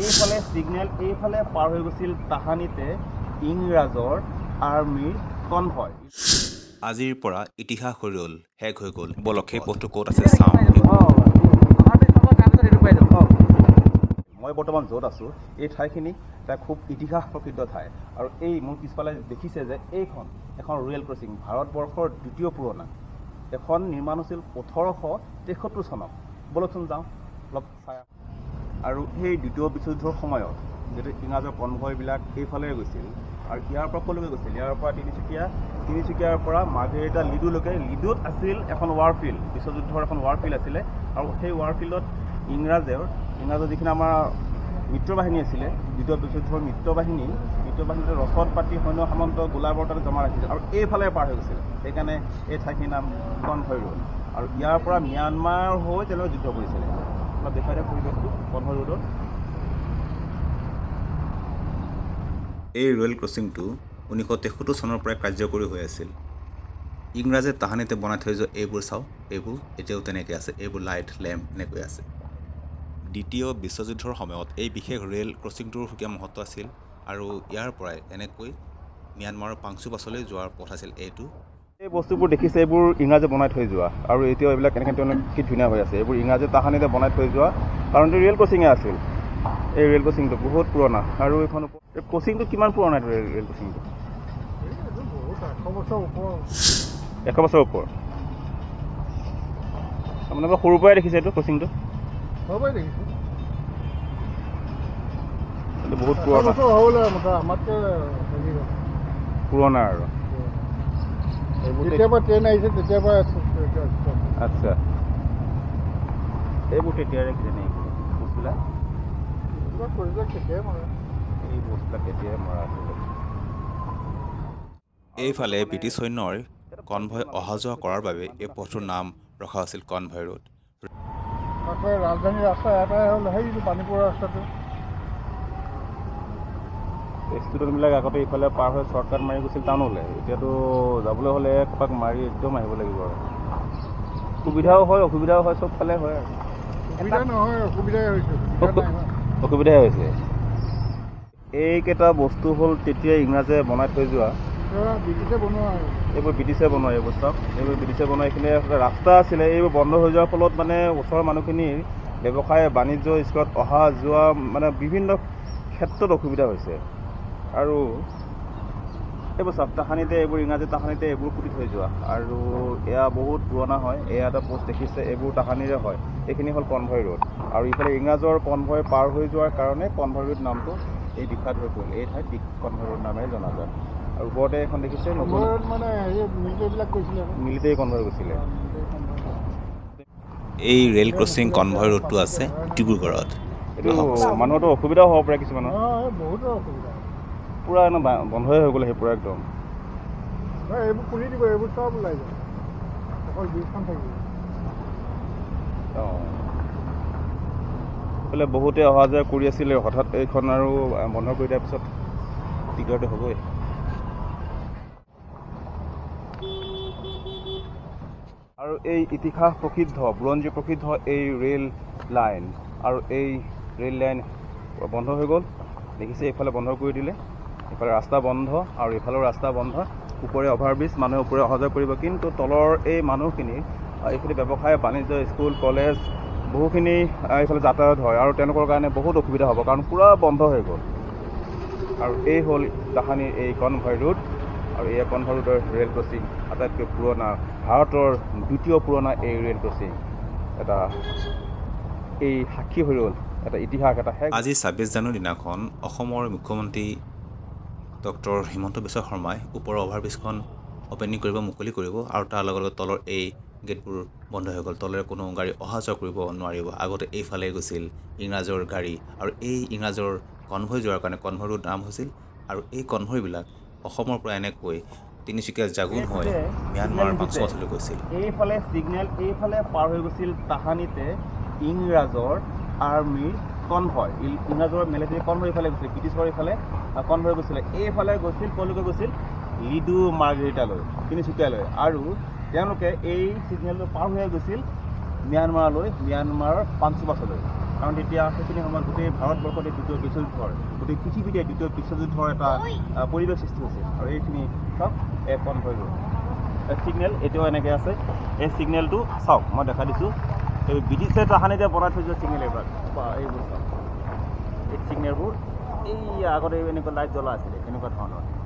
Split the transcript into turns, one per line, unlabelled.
এইফালে সিগনেল এইফালে পাৰ হৈ গৈছিল তাহানিতে ইংৰাজৰ আৰ্মিৰ কনভয়।
আজিৰ পৰা ইতিহাস হৈ ৰ'ল, শেষ হৈ গ'ল। বলক সেই পথটো ক'ত আছে চাওঁ।
মই বৰ্তমান য'ত আছোঁ এই ঠাইখিনি এটা খুব ইতিহাস প্ৰসিদ্ধ ঠাই, আৰু এই মোৰ পিছফালে দেখিছে যে এইখন এখন ৰেল ক্ৰছিং, ভাৰতবৰ্ষৰ দ্বিতীয় পুৰণা। এখন নিৰ্মাণ হৈছিল 1873 চনত। বলকচোন যাওঁ অলপ চাই। আৰু সেই দ্বিতীয় বিশ্বযুদ্ধৰ সময়ত যেতিয়া ইংৰাজৰ কনভয়বিলাক এইফালে গৈছিল, আৰু ইয়াৰ পৰা ক'লৈকে গৈছিল, ইয়াৰ পৰা তিনিচুকীয়াৰ পৰা মাৰ্ঘেৰিটা লিডুলৈকে। লিডুত আছিল এখন ৱাৰফিল্ড, বিশ্বযুদ্ধৰ এখন ৱাৰফিল্ড আছিলে, আৰু সেই ৱাৰফিল্ডত ইংৰাজৰ যিখিনি আমাৰ মিত্ৰবাহিনী আছিলে, দ্বিতীয় বিশ্বযুদ্ধৰ মিত্ৰবাহিনীতে ৰচদ পাতি সৈন্য সামন্ত গোলাবৰ্তনে জমা ৰাখিছিল, আৰু এইফালে পাৰ হৈ গৈছিল। সেইকাৰণে এই ঠাইখিনিৰ নাম কনভয় ৰোড। আৰু ইয়াৰ পৰা ম্যানমাৰ হৈ তেওঁলোকে যুদ্ধ কৰিছিলে। অলপ দেখুৱাই দিয়া পৰিৱেশটো কনভয় ৰোডত।
এই ৰেল ক্ৰছিংটো 1973 চনৰ পৰাই কাৰ্যকৰী হৈ আছিল। ইংৰাজে তাহানিতে বনাই থৈ যোৱা এইবোৰ চাওঁ, এইবোৰ এতিয়াও তেনেকৈ আছে। এইবোৰ লাইট লেম্প এনেকৈ আছে। দ্বিতীয় বিশ্বযুদ্ধৰ সময়ত এই বিশেষ ৰেল ক্ৰছিংটোৰ সুকীয়া মহত্ব আছিল, আৰু ইয়াৰ পৰাই এনেকৈ ম্যানমাৰৰ পাংচুপাছলৈ যোৱাৰ পথ আছিল এইটো।
এই বস্তুবোৰ দেখিছে, এইবোৰ ইংৰাজে বনাই থৈ যোৱা, আৰু এতিয়াও এইবিলাক এনেকৈ কি ধুনীয়া হৈ আছে। এইবোৰ ইংৰাজে তাহানিতে বনাই থৈ যোৱা, কাৰণ এইটো ৰেল ক্ৰছিঙে আছিল। এই ৰেল ক্ৰছিংটো বহুত পুৰণা। আৰু এইখন ক্ৰছিংটো কিমান পুৰণা? এইটো ৰেল ক্ৰছিংটো 100 বছৰ ওপৰ। আপোনালোকে সৰুৰ পৰাই দেখিছে এইটো ক্ৰছিংটো? বহুত পুৰণা আৰু আচ্ছা, এইবোৰ তেতিয়াৰে কিজানি বস্তুবিলাক, এই বস্তুবিলাক তেতিয়াই মৰা আছিলে।
এইফালে ব্ৰিটিছ সৈন্যৰ কনভয় অহা যোৱা কৰাৰ বাবে এই পথটোৰ নাম ৰখা হৈছিল কনভয় ৰোড।
ৰাজধানীৰ ৰাস্তা এটাই হ'ল সেইটো পানীপুৰৰ ৰাস্তাটো।
ষ্টুডেণ্টবিলাক আগতে ইফালে পাৰ হৈ শ্বৰ্টকাট মাৰি গৈছিল টাউনলৈ। এতিয়াতো যাবলৈ হ'লে কপাক মাৰি একদম আহিব লাগিব। আৰু সুবিধাও হয় অসুবিধাও হয়, চবফালে হয়। আৰু অসুবিধাই হৈছে। এইকেইটা বস্তু হ'ল তেতিয়া ইংৰাজে বনাই থৈ যোৱা, এইবোৰ ব্ৰিটিছে বনোৱা। এইবোৰ চব এইবোৰ ব্ৰিটিছে বনোৱা। এইখিনি ৰাস্তা আছিলে, এইবোৰ বন্ধ হৈ যোৱাৰ ফলত মানে ওচৰৰ মানুহখিনিৰ ব্যৱসায় বাণিজ্য স্কুলত অহা যোৱা মানে বিভিন্ন ক্ষেত্ৰত অসুবিধা হৈছে। আৰু এইবোৰ চব তাহানিতে এইবোৰ ইংৰাজী তাহানিতে এইবোৰ পুতি থৈ যোৱা, আৰু এয়া বহুত পুৰণা হয়। এয়া এটা পোষ্ট দেখিছে, এইবোৰ তাহানিৰে হয়। এইখিনি হ'ল কনভয় ৰোড, আৰু ইফালে ইংৰাজৰ কনভয় পাৰ হৈ যোৱাৰ কাৰণে কনভয় ৰোড নামটো এই বিখ্যাত হৈ পৰিল। এই ঠাইত কনভয় ৰোড নামেৰে জনা যায়। আৰু ওপৰতে এখন দেখিছে মিলিটাৰী কনভয় গৈছিলে।
এই ৰেল ক্ৰছিং কনভয় ৰোডটো আছে ডিব্ৰুগড়ত।
এইটো মানুহৰতো অসুবিধাও হ'ব পাৰে কিছুমানৰ, পূৰা বন্ধই হৈ গ'লে সেই পূৰা একদম।
এইবোৰ খুলি দিব, এইবোৰ চব ওলাই যায়, অকল ব্ৰিজখন থাকিব।
বোলে বহুতে অহা যোৱা কৰি আছিলে, হঠাৎ এইখন আৰু বন্ধ কৰি দিয়াৰ পিছত দিগদাৰটো হ'বই। আৰু এই ইতিহাস প্ৰসিদ্ধ, বুৰঞ্জী প্ৰসিদ্ধ এই ৰেল লাইন, আৰু এই ৰেল লাইন বন্ধ হৈ গ'ল। দেখিছে এইফালে বন্ধ কৰি দিলে, এইফালে ৰাস্তা বন্ধ, আৰু এইফালেও ৰাস্তা বন্ধ। ওপৰে অভাৰব্ৰিজ, মানুহে ওপৰে অহা যোৱা কৰিব, কিন্তু তলৰ এই মানুহখিনি এইফালে ব্যৱসায় বাণিজ্য স্কুল কলেজ বহুখিনি এইফালে যাতায়াত হয়, আৰু তেওঁলোকৰ কাৰণে বহুত অসুবিধা হ'ব, কাৰণ পূৰা বন্ধ হৈ গ'ল। আৰু এই হ'ল তাহানিৰ এই কনভয় ৰোড, আৰু এই কনভয় ৰোডৰ ৰেল ক্ৰছিং আটাইতকৈ পুৰণা, ভাৰতৰ দ্বিতীয় পুৰণা এই ৰেল ক্ৰছিং। এটা এই সাক্ষী হৈ ৰ'ল, এটা ইতিহাস, এটা শেষ।
আজি 26 জানুৱাৰী দিনাখন অসমৰ মুখ্যমন্ত্ৰী ডক্টৰ হিমন্ত বিশ্ব শৰ্মাই ওপৰৰ অভাৰব্ৰিজখন অপেনিং কৰিব, মুকলি কৰিব, আৰু তাৰ লগত তলৰ এই গেটবোৰ বন্ধ হৈ গ'ল। তলেৰে কোনো গাড়ী অহা যোৱা কৰিব নোৱাৰিব। আগতে এইফালে গৈছিল ইংৰাজৰ গাড়ী, আৰু এই ইংৰাজৰ কনভয় যোৱাৰ কাৰণে কনভয় ৰোড নাম হৈছিল। আৰু এই কনভয়বিলাক অসমৰ পৰা এনেকৈ তিনিচুকীয়া জাগুন হৈ ম্যানমাৰ পাংচুপাছলৈ গৈছিল।
এইফালে ছিগনেল এইফালে পাৰ হৈ গৈছিল তাহানিতে ইংৰাজৰ আৰ্মিৰ কনভয়, ইংৰাজৰ মিলিটাৰী কনভয় এইফালে গৈছিল, ব্ৰিটিছৰ এইফালে কনভয় গৈছিলে। এইফালে গৈছিল, ক'লৈকে গৈছিল? লিডু মাৰ্ঘেৰিটালৈ, তিনিচুকীয়ালৈ। আৰু তেওঁলোকে এই ছিগনেলটো পাৰ হৈ গৈছিল ম্যানমাৰলৈ, ম্যানমাৰৰ পাংচুপাছলৈ। কাৰণ তেতিয়া সেইখিনি সময়ত গোটেই ভাৰতবৰ্ষতে দ্বিতীয় বিশ্বযুদ্ধৰ গোটেই পৃথিৱীতে দ্বিতীয় বিশ্বযুদ্ধৰ এটা পৰিৱেশ সৃষ্টি হৈছিল আৰু এইখিনি চাওক বন্ধ হৈ গ'ল ছিগনেল এতিয়াও এনেকৈ আছে এই ছিগনেলটো চাওক মই দেখা দিছোঁ এই ব্ৰিটিছে তাহানিতে বনাই থৈ যোৱা ছিগনেল এইবিলাক বা এইবোৰ চাওক এই ছিগনেলবোৰ এই আগতে এনেকুৱা লাইট জ্বলা আছিলে এনেকুৱা ধৰণৰ